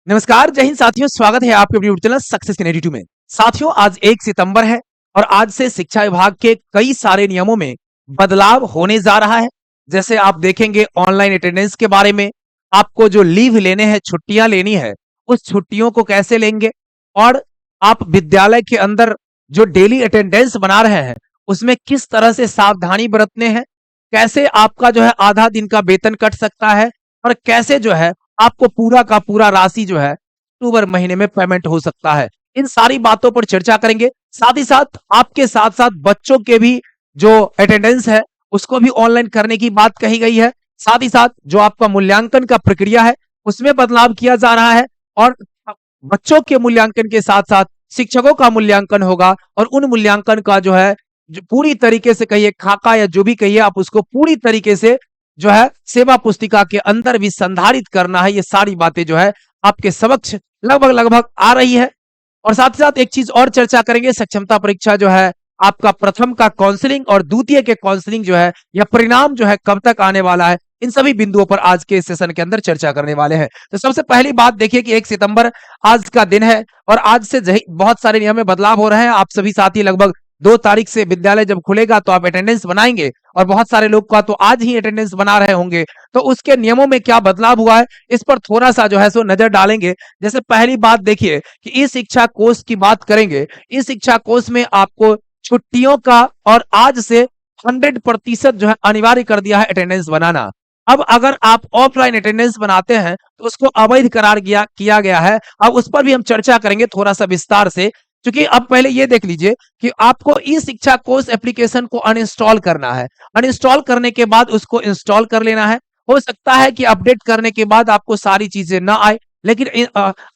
नमस्कार, जय हिंद साथियों। स्वागत है आपके अपने यूट्यूब चैनल सक्सेस इन 82 में। साथियों, आज 1 सितंबर है और आज से शिक्षा विभाग के कई सारे नियमों में बदलाव होने जा रहा है। जैसे आप देखेंगे ऑनलाइन अटेंडेंस के बारे में, आपको जो लीव लेने हैं, छुट्टियां लेनी है, उस छुट्टियों को कैसे लेंगे और आप विद्यालय के अंदर जो डेली अटेंडेंस बना रहे हैं, उसमें किस तरह से सावधानी बरतने हैं, कैसे आपका जो है आधा दिन का वेतन कट सकता है और कैसे जो है आपको पूरा का पूरा राशि जो है अक्टूबर महीने में पेमेंट हो सकता है। इन सारी बातों पर चर्चा करेंगे। साथ ही साथ आपके साथ साथ बच्चों के भी जो अटेंडेंस है उसको भी ऑनलाइन करने की बात कही गई है। साथ ही साथ जो आपका मूल्यांकन का प्रक्रिया है उसमें बदलाव किया जा रहा है और बच्चों के मूल्यांकन के साथ साथ शिक्षकों का मूल्यांकन होगा और उन मूल्यांकन का जो है जो पूरी तरीके से कहिए खाका या जो भी कहिए आप उसको पूरी तरीके से जो है सेवा पुस्तिका के अंदर भी संधारित करना है। ये सारी बातें जो है आपके समक्ष लगभग लगभग आ रही है। और साथ ही साथ एक चीज और चर्चा करेंगे, सक्षमता परीक्षा जो है आपका प्रथम का काउंसलिंग और द्वितीय के काउंसलिंग जो है या परिणाम जो है कब तक आने वाला है, इन सभी बिंदुओं पर आज के सेशन के अंदर चर्चा करने वाले हैं। तो सबसे पहली बात देखिए कि 1 सितंबर आज का दिन है और आज से बहुत सारे नियम में बदलाव हो रहे हैं। आप सभी साथी लगभग 2 तारीख से विद्यालय जब खुलेगा तो आप अटेंडेंस बनाएंगे और बहुत सारे लोग का तो आज ही अटेंडेंस बना रहे होंगे। तो उसके नियमों में क्या बदलाव हुआ है इस पर थोड़ा सा जो है सो नजर डालेंगे। जैसे पहली बात देखिए कि ई शिक्षा कोष की बात करेंगे। ई शिक्षा कोष में आपको छुट्टियों का और आज से 100% जो है अनिवार्य कर दिया है अटेंडेंस बनाना। अब अगर आप ऑफलाइन अटेंडेंस बनाते हैं तो उसको अवैध करार किया गया है। अब उस पर भी हम चर्चा करेंगे थोड़ा सा विस्तार से, क्योंकि अब पहले ये देख लीजिए कि आपको ई शिक्षा कोर्स एप्लीकेशन को अनइंस्टॉल करना है। अनइंस्टॉल करने के बाद उसको इंस्टॉल कर लेना है। हो सकता है कि अपडेट करने के बाद आपको सारी चीजें ना आए, लेकिन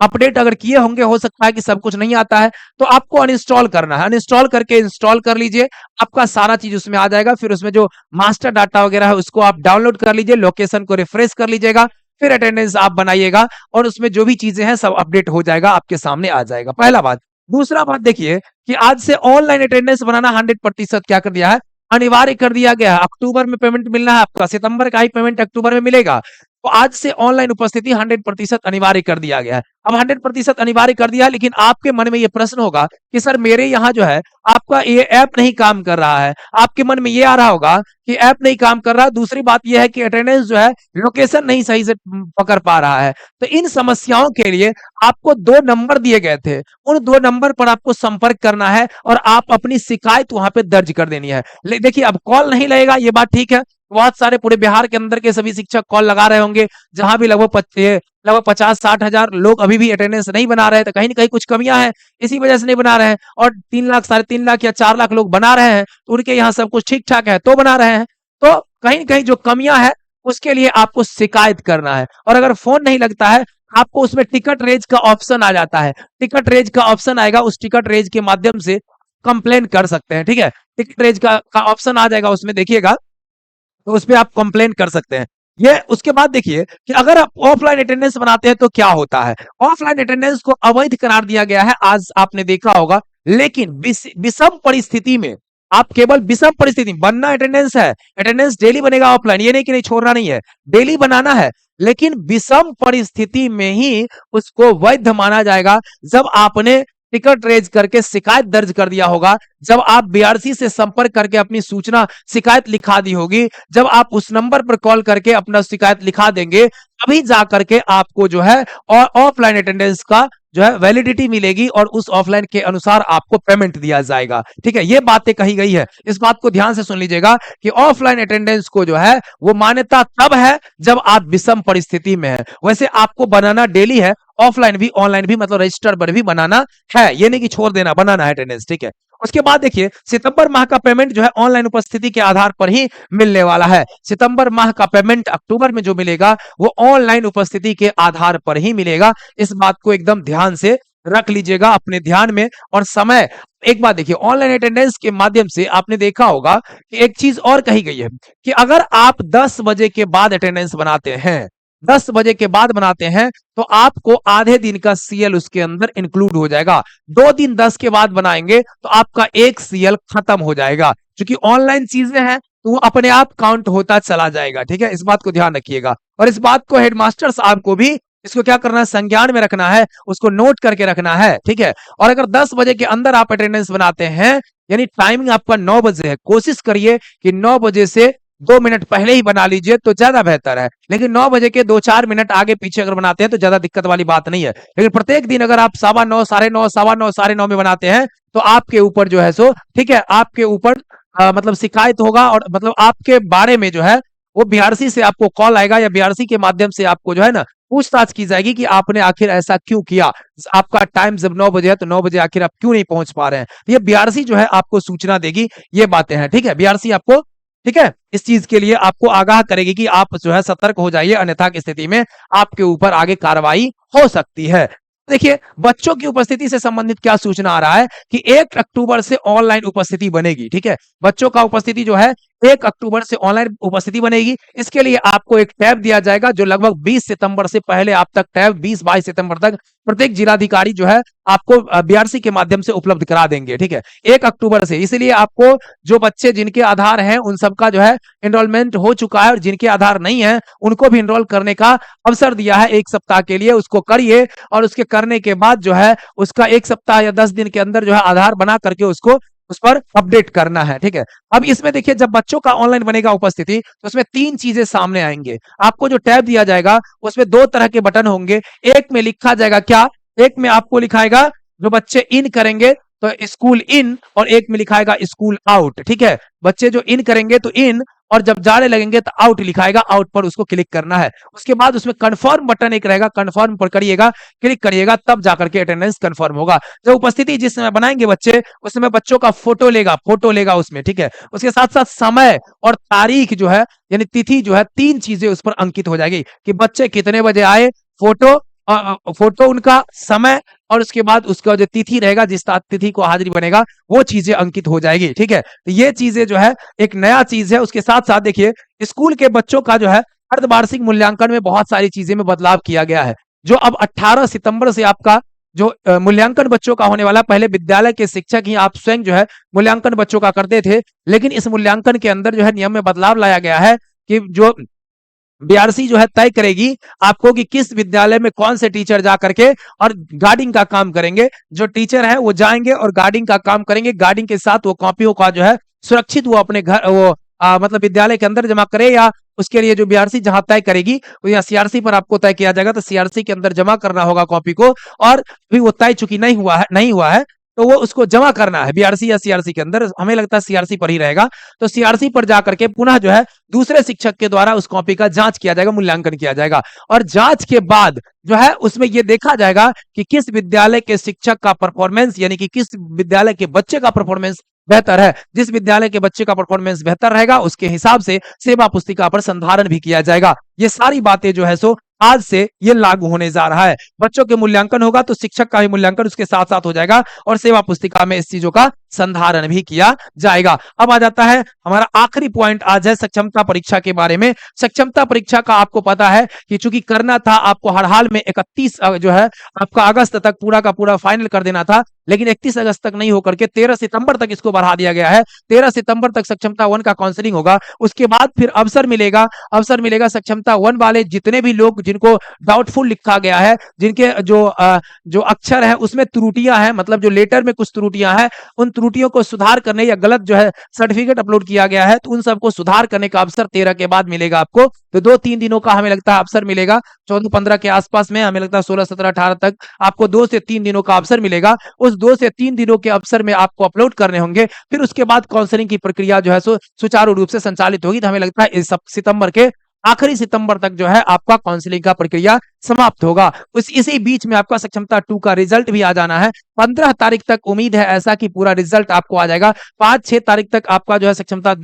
अपडेट अगर किए होंगे हो सकता है कि सब कुछ नहीं आता है, तो आपको अनइंस्टॉल करना है। अनइंस्टॉल करके इंस्टॉल कर लीजिए, आपका सारा चीज उसमें आ जाएगा। फिर उसमें जो मास्टर डाटा वगैरह है उसको आप डाउनलोड कर लीजिए, लोकेशन को रिफ्रेश कर लीजिएगा, फिर अटेंडेंस आप बनाइएगा और उसमें जो भी चीजें हैं सब अपडेट हो जाएगा, आपके सामने आ जाएगा। पहला बात। दूसरा बात देखिए कि आज से ऑनलाइन अटेंडेंस बनाना 100% क्या कर दिया है, अनिवार्य कर दिया गया है। अक्टूबर में पेमेंट मिलना है आपका, सितंबर का ही पेमेंट अक्टूबर में मिलेगा। तो आज से ऑनलाइन उपस्थिति 100% अनिवार्य कर दिया गया है। अब 100% अनिवार्य कर दिया है, लेकिन आपके मन में ये प्रश्न होगा कि सर मेरे यहाँ जो है आपका ये ऐप नहीं काम कर रहा है। आपके मन में ये आ रहा होगा कि ऐप नहीं काम कर रहा। दूसरी बात यह है कि अटेंडेंस जो है लोकेशन नहीं सही से पकड़ पा रहा है। तो इन समस्याओं के लिए आपको 2 नंबर दिए गए थे, उन 2 नंबर पर आपको संपर्क करना है और आप अपनी शिकायत वहां पे दर्ज कर देनी है। देखिए अब कॉल नहीं लगेगा, ये बात ठीक है। बहुत सारे पूरे बिहार के अंदर के सभी शिक्षक कॉल लगा रहे होंगे, जहां भी लगभग 50-60 हजार लोग अभी भी अटेंडेंस नहीं बना रहे हैं। तो कहीं ना कहीं कुछ कमियां हैं, इसी वजह से नहीं बना रहे हैं। और 3 लाख 3.5 लाख या 4 लाख लोग बना रहे हैं, तो उनके यहाँ सब कुछ ठीक ठाक है तो बना रहे हैं। तो कहीं ना कहीं जो कमियां हैं उसके लिए आपको शिकायत करना है। और अगर फोन नहीं लगता है, आपको उसमें टिकट रेज का ऑप्शन आ जाता है। टिकट रेज का ऑप्शन आएगा, उस टिकट रेज के माध्यम से कंप्लेन कर सकते हैं। ठीक है, टिकट रेज का ऑप्शन आ जाएगा, उसमें देखिएगा तो उस पे आप कंप्लेन कर सकते हैं। ये उसके बाद देखिए कि अगर आप ऑफलाइन अटेंडेंस बनाते हैं तो क्या होता है। ऑफलाइन अटेंडेंस को अवैध करार दिया गया है, आज आपने देखा होगा। लेकिन विषम परिस्थिति में, आप केवल विषम परिस्थिति बनना अटेंडेंस है, अटेंडेंस डेली बनेगा ऑफलाइन, ये नहीं कि नहीं छोड़ना नहीं है, डेली बनाना है। लेकिन विषम परिस्थिति में ही उसको वैध माना जाएगा जब आपने टिकट रेज करके शिकायत दर्ज कर दिया होगा, जब आप बीआरसी से संपर्क करके अपनी सूचना शिकायत लिखा दी होगी, जब आप उस नंबर पर कॉल करके अपना शिकायत लिखा देंगे, तभी जा करके आपको जो है और ऑफलाइन अटेंडेंस का जो है वैलिडिटी मिलेगी और उस ऑफलाइन के अनुसार आपको पेमेंट दिया जाएगा। ठीक है, ये बातें कही गई है, इस बात को ध्यान से सुन लीजिएगा कि ऑफलाइन अटेंडेंस को जो है वो मान्यता तब है जब आप विषम परिस्थिति में है। वैसे आपको बनाना डेली है, ऑफलाइन भी ऑनलाइन भी, मतलब रजिस्टर पर भी बनाना है, ये नहीं कि छोड़ देना, बनाना है अटेंडेंस। ठीक है, उसके बाद देखिए सितंबर माह का पेमेंट जो है ऑनलाइन उपस्थिति के आधार पर ही मिलने वाला है। सितंबर माह का पेमेंट अक्टूबर में जो मिलेगा वो ऑनलाइन उपस्थिति के आधार पर ही मिलेगा। इस बात को एकदम ध्यान से रख लीजिएगा अपने ध्यान में। और समय, एक बात देखिए, ऑनलाइन अटेंडेंस के माध्यम से आपने देखा होगा कि एक चीज और कही गई है कि अगर आप 10 बजे के बाद अटेंडेंस बनाते हैं, 10 बजे के बाद बनाते हैं, तो आपको आधे दिन का सीएल उसके अंदर इंक्लूड हो जाएगा। 2 दिन 10 के बाद बनाएंगे तो आपका एक सीएल खत्म हो जाएगा। क्योंकि ऑनलाइन चीजें हैं तो वो अपने आप काउंट होता चला जाएगा। ठीक है, इस बात को ध्यान रखिएगा और इस बात को हेडमास्टर साहब को भी इसको क्या करना है, संज्ञान में रखना है, उसको नोट करके रखना है, ठीक है। और अगर 10 बजे के अंदर आप अटेंडेंस बनाते हैं, यानी टाइमिंग आपका 9 बजे है, कोशिश करिए कि 9 बजे से 2 मिनट पहले ही बना लीजिए तो ज्यादा बेहतर है। लेकिन 9 बजे के 2-4 मिनट आगे पीछे अगर बनाते हैं तो ज्यादा दिक्कत वाली बात नहीं है। लेकिन प्रत्येक दिन अगर आप 9:15, 9:30, 9:15, 9:30 में बनाते हैं तो आपके ऊपर जो है सो, ठीक है, आपके ऊपर मतलब शिकायत होगा, और मतलब आपके बारे में जो है वो बीआरसी से आपको कॉल आएगा, या बीआरसी के माध्यम से आपको जो है ना पूछताछ की जाएगी कि आपने आखिर ऐसा क्यों किया। आपका टाइम जब 9 बजे है तो 9 बजे आखिर आप क्यों नहीं पहुंच पा रहे हैं, तो ये बीआरसी जो है आपको सूचना देगी। ये बातें हैं, ठीक है, बीआरसी आपको, ठीक है, इस चीज के लिए आपको आगाह करेगी कि आप जो है सतर्क हो जाइए, अन्यथा की स्थिति में आपके ऊपर आगे कार्रवाई हो सकती है। देखिए, बच्चों की उपस्थिति से संबंधित क्या सूचना आ रहा है कि 1 अक्टूबर से ऑनलाइन उपस्थिति बनेगी, ठीक है। बच्चों का उपस्थिति जो है 1 अक्टूबर से ऑनलाइन उपस्थिति बनेगी। इसके लिए आपको एक टैब दिया जाएगा जो लगभग 20 सितंबर से पहले आप तक टैब 20-22 सितंबर तक प्रत्येक जिलाधिकारी जो है आपको बीआरसी के माध्यम से उपलब्ध करा देंगे, ठीक है, 1 अक्टूबर से। इसलिए आपको जो बच्चे जिनके आधार हैं उन सबका जो है एनरोलमेंट हो चुका है, और जिनके आधार नहीं है उनको भी एनरोल करने का अवसर दिया है 1 सप्ताह के लिए। उसको करिए, और उसके करने के बाद जो है उसका 1 सप्ताह या 10 दिन के अंदर जो है आधार बना करके उसको उस पर अपडेट करना है, ठीक है। अब इसमें देखिए, जब बच्चों का ऑनलाइन बनेगा उपस्थिति तो उसमें 3 चीजें सामने आएंगे। आपको जो टैब दिया जाएगा उसमें 2 तरह के बटन होंगे। एक में लिखा जाएगा क्या, एक में आपको लिखाएगा जो बच्चे इन करेंगे तो स्कूल इन, और एक में लिखाएगा स्कूल आउट, ठीक है। बच्चे जो इन करेंगे तो इन, और जब जाने लगेंगे तो आउट लिखाएगा, आउट पर उसको क्लिक करना है। उसके बाद उसमें कंफर्म बटन एक रहेगा, कंफर्म पर करिएगा, क्लिक करिएगा, तब जाकर के अटेंडेंस कंफर्म होगा। जो उपस्थिति जिस समय बनाएंगे बच्चे, उस समय बच्चों का फोटो लेगा उसमें, ठीक है। उसके साथ साथ समय और तारीख जो है, यानी तिथि जो है, 3 चीजें उस पर अंकित हो जाएगी कि बच्चे कितने बजे आए, फोटो, फोटो उनका, समय, और उसके बाद उसका जो तिथि रहेगा, जिस तिथि को हाजिरी बनेगा, वो चीजें अंकित हो जाएगी, ठीक है। तो ये चीजें जो है एक नया चीज है। उसके साथ साथ देखिए, स्कूल के बच्चों का जो है अर्धवार्षिक मूल्यांकन में बहुत सारी चीजें में बदलाव किया गया है। जो अब 18 सितंबर से आपका जो मूल्यांकन बच्चों का होने वाला, पहले विद्यालय के शिक्षक ही आप स्वयं जो है मूल्यांकन बच्चों का करते थे, लेकिन इस मूल्यांकन के अंदर जो है नियम में बदलाव लाया गया है कि जो बीआरसी जो है तय करेगी आपको कि किस विद्यालय में कौन से टीचर जा करके और गार्डिंग का काम करेंगे। जो टीचर है वो जाएंगे और गार्डिंग का काम करेंगे। गार्डिंग के साथ वो कॉपियों का जो है सुरक्षित वो अपने घर, वो मतलब विद्यालय के अंदर जमा करे, या उसके लिए जो बीआरसी जहां तय करेगी वो या सीआरसी पर आपको तय किया जाएगा, तो सीआरसी के अंदर जमा करना होगा कॉपी को। और भी वो तय चूंकि नहीं हुआ है तो वो उसको जमा करना है बीआरसी या सीआरसी के अंदर। हमें लगता है सीआरसी पर ही रहेगा, तो सीआरसी पर जाकर के पुनः जो है दूसरे शिक्षक के द्वारा उस कॉपी का जांच किया जाएगा, मूल्यांकन किया जाएगा। और जांच के बाद जो है उसमें यह देखा जाएगा कि किस विद्यालय के शिक्षक का परफॉर्मेंस, यानी कि किस विद्यालय के बच्चे का परफॉर्मेंस बेहतर है। जिस विद्यालय के बच्चे का परफॉर्मेंस बेहतर रहेगा उसके हिसाब से सेवा पुस्तिका पर संधारण भी किया जाएगा। ये सारी बातें जो है सो आज से ये लागू होने जा रहा है। बच्चों के मूल्यांकन होगा तो शिक्षक का भी मूल्यांकन उसके साथ साथ हो जाएगा, और सेवा पुस्तिका में इस चीजों का संधारण भी किया जाएगा। अब आ जाता है हमारा आखिरी पॉइंट, आज है सक्षमता परीक्षा के बारे में। सक्षमता परीक्षा का आपको पता है कि चूंकि करना था आपको हर हाल में 31 जो है आपका अगस्त तक पूरा का पूरा फाइनल कर देना था, लेकिन 31 अगस्त तक नहीं होकर के 13 सितंबर तक इसको बढ़ा दिया गया है। 13 सितंबर तक सक्षमता 1 का काउंसलिंग होगा। उसके बाद फिर अवसर मिलेगा सक्षमता 1 वाले जितने भी लोग जिनको डाउटफुल लिखा गया है, जिनके जो अक्षर है उसमें त्रुटियां हैं, मतलब जो लेटर में कुछ त्रुटियां हैं, उन त्रुटियों को सुधार करने, या गलत जो है सर्टिफिकेट अपलोड किया गया है तो उन सबको सुधार करने का अवसर 13 के बाद मिलेगा आपको। तो 2-3 दिनों का हमें लगता है अवसर मिलेगा, 14-15 के आसपास में, हमें लगता है 16-17-18 तक आपको 2 से 3 दिनों का अवसर मिलेगा। उस 2 से 3 दिनों के अवसर में आपको अपलोड करने होंगे। फिर उसके बाद काउंसलिंग की प्रक्रिया जो है सुचारू रूप से संचालित होगी। तो हमें लगता है इस सितंबर के आखिरी सितंबर तक जो है आपका काउंसलिंग का प्रक्रिया समाप्त होगा। इसी बीच में आपका सक्षमता 2 का रिजल्ट भी आ जाना है। 15 तारीख तक उम्मीद है ऐसा कि पूरा रिजल्ट आपको आ जाएगा। 5-6 तारीख तक आपका जो है सक्षमता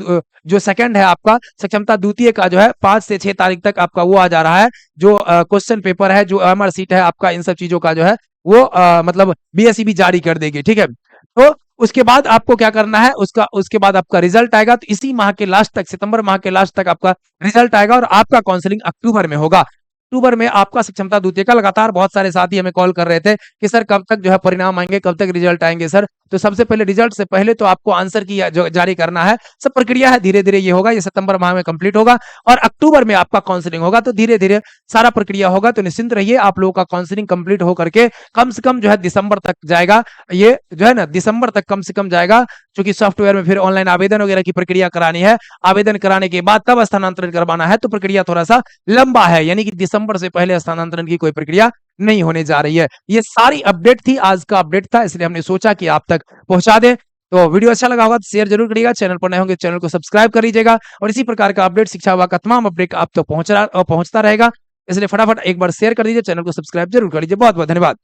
जो सेकंड है आपका सक्षमता द्वितीय का जो है 5 से 6 तारीख तक आपका वो आ जा रहा है, जो क्वेश्चन पेपर है, जो एमआर सीट है आपका, इन सब चीजों का जो है वो मतलब बीएसई भी जारी कर देगी, ठीक है। तो उसके बाद आपको क्या करना है, उसके बाद आपका रिजल्ट आएगा। तो इसी माह के लास्ट तक, सितंबर माह के लास्ट तक आपका रिजल्ट आएगा, और आपका काउंसलिंग अक्टूबर में होगा। अक्टूबर में आपका क्षमता द्वितीय का लगातार बहुत सारे साथी हमें कॉल कर रहे थे कि सर कब तक जो है परिणाम आएंगे, कब तक रिजल्ट आएंगे सर। तो सबसे पहले रिजल्ट से पहले तो आपको आंसर की जारी करना है। सब प्रक्रिया है, धीरे धीरे ये होगा, ये सितंबर माह में कंप्लीट होगा और अक्टूबर में आपका काउंसलिंग होगा। तो धीरे धीरे सारा प्रक्रिया होगा, तो निश्चिंत रहिए, आप लोगों का काउंसलिंग कंप्लीट हो करके कम से कम जो है दिसंबर तक जाएगा। ये जो है ना दिसंबर तक कम से कम जाएगा, क्योंकि सॉफ्टवेयर में फिर ऑनलाइन आवेदन वगैरह की प्रक्रिया करानी है। आवेदन कराने के बाद तब स्थानांतरण करवाना है, तो प्रक्रिया थोड़ा सा लंबा है, यानी कि दिसंबर से पहले स्थानांतरण की कोई प्रक्रिया नहीं होने जा रही है। ये सारी अपडेट थी, आज का अपडेट था, इसलिए हमने सोचा कि आप तक पहुंचा दें। तो वीडियो अच्छा लगा होगा तो शेयर जरूर करिएगा, चैनल पर नए होंगे चैनल को सब्सक्राइब कर लीजिएगा और इसी प्रकार का अपडेट शिक्षा विभाग का तमाम अपडेट आप तक पहुंचता रहेगा। इसलिए फटाफट एक बार शेयर कर दीजिए, चैनल को सब्सक्राइब जरूर कर लीजिए। बहुत बहुत धन्यवाद।